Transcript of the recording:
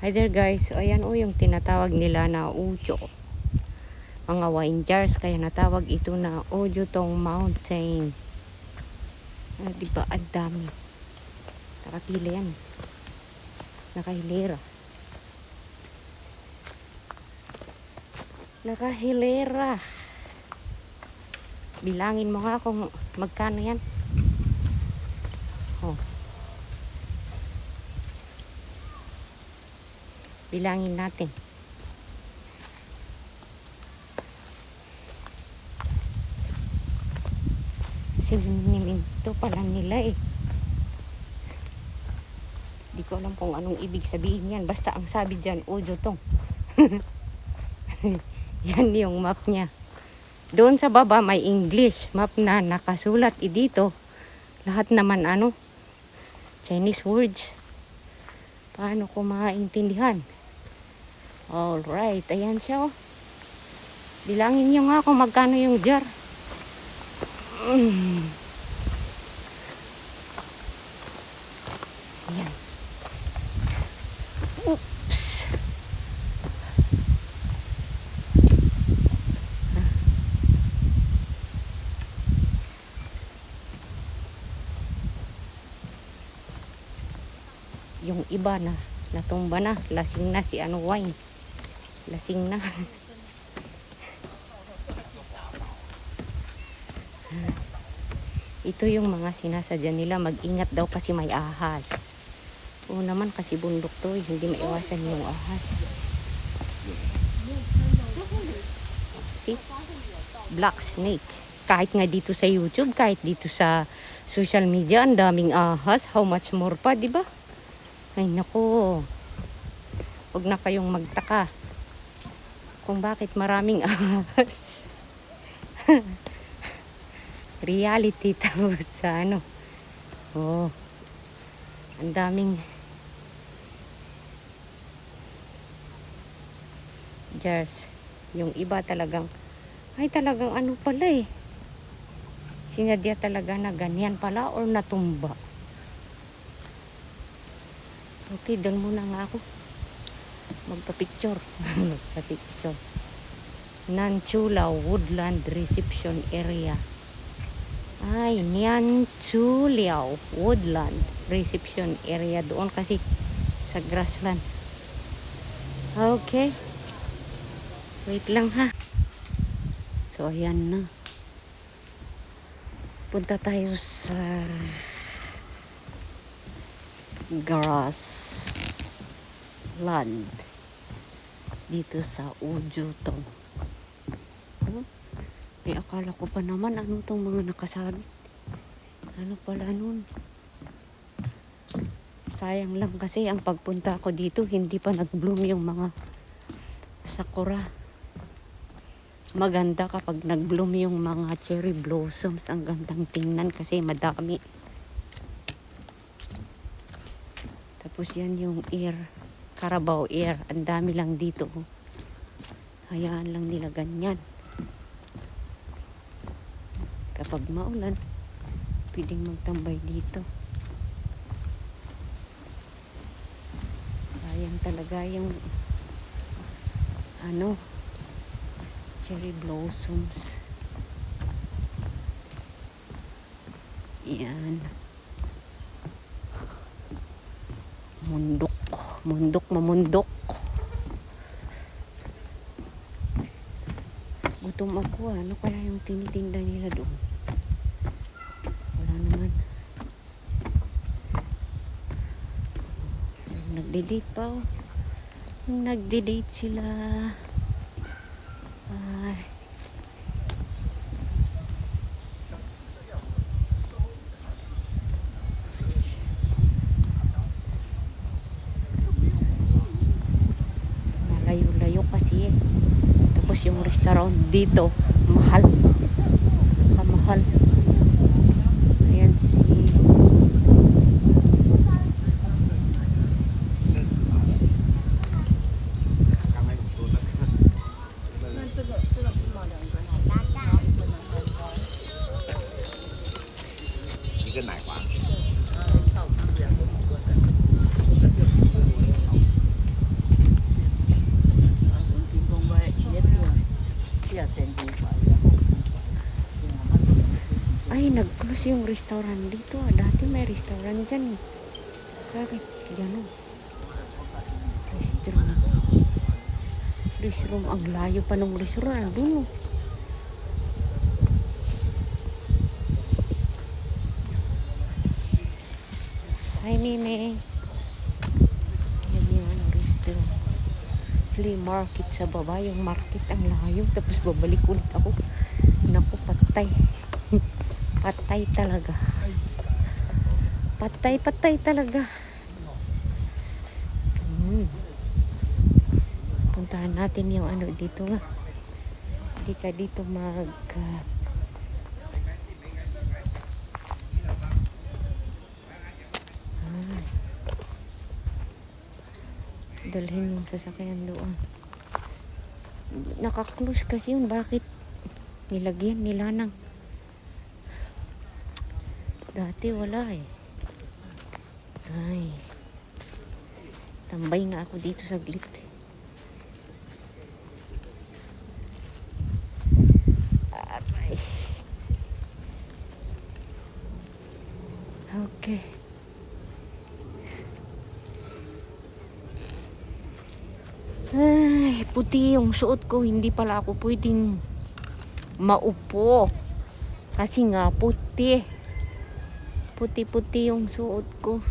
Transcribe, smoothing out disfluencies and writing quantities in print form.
Hi there guys. So ayan o yung tinatawag nila na ujo. Mga wine jars. Kaya natawag ito na Ojutong Mountain. Diba? Ang dami. Nakapila yan. Nakahilera. Nakahilera. Bilangin mo nga kung magkano yan. Oh. Bilangin natin. Siniminto pala nila eh. Di ko alam kung anong ibig sabihin yan. Basta ang sabi dyan, Ojutong. Yan yung map niya. Doon sa baba may English map na nakasulat. Dito, lahat naman Chinese words. Paano ko maintindihan? Alright, ayan siya oh. Bilangin nyo nga kung magkano yung jar. Ayan. Oops. Yung iba na natumba na, lasing na si wine. Lasing na. Ito yung mga sinasadya nila, mag-ingat daw kasi may ahas. Oo naman kasi bundok to, hindi maiwasan yung ahas. See? Black snake. Kahit nga dito sa YouTube, kahit dito sa social media, ang daming ahas. How much more pa, di ba? Ay nako. Huwag na kayong magtaka kung bakit maraming ahas. Reality tapos sa oh, ang daming jars. Yung iba talagang talagang pala eh, sinadya talaga na ganyan pala or natumba. Okay, doon muna nga ako magpa-picture. Magpa-picture. Nanchulao Woodland Reception Area. Ay, Nanchulao Woodland Reception Area. Doon kasi sa grassland. Okay. Wait lang ha. So, ayan na. Punta tayo sa grassland dito sa Ojutong. Akala ko pa naman tong mga nakasabit. Pala nun. Sayang lang kasi ang pagpunta ko dito hindi pa nag-bloom yung mga sakura. Maganda kapag nag-bloom yung mga cherry blossoms. Ang gandang tingnan kasi madami. Tapos yan yung Carabao Air. Ang dami lang dito. Hayaan lang nila ganyan. Kapag maulan, pwedeng magtambay dito. Sayang talaga yung cherry blossoms. Yan. Mamundok. Gutom ako. Ano kaya yung tinitinda nila doon? Wala naman. Nagde-date pa oh. Nagde-date sila. Ay. Malayo-layo kasi eh. Tapos yung restaurant dito mahal. Kamahal. Ayan si cái này quả na-close yung restaurant dito. Dati may restaurant dyan. Bakit gano'n? Restroom. Restroom. Ang layo pa ng restaurant. Doon. Hi, Mime. Yan yung restroom. Flea market sa baba. Yung market ang layo. Tapos babalik ulit ako. Naku, patay. Patay talaga. Patay talaga. Puntahan natin yung ano dito nga. Hindi ka dito dalhin yung sasakyan doon. Naka-close kasi yun. Bakit nilagyan nila ng dati wala eh. Ay, tambay nga ako dito saglit. Aray. Okay. Ay, puti yung suot ko. Hindi pala ako pwedeng maupo. Kasi nga puti. Puti-puti yung suot ko.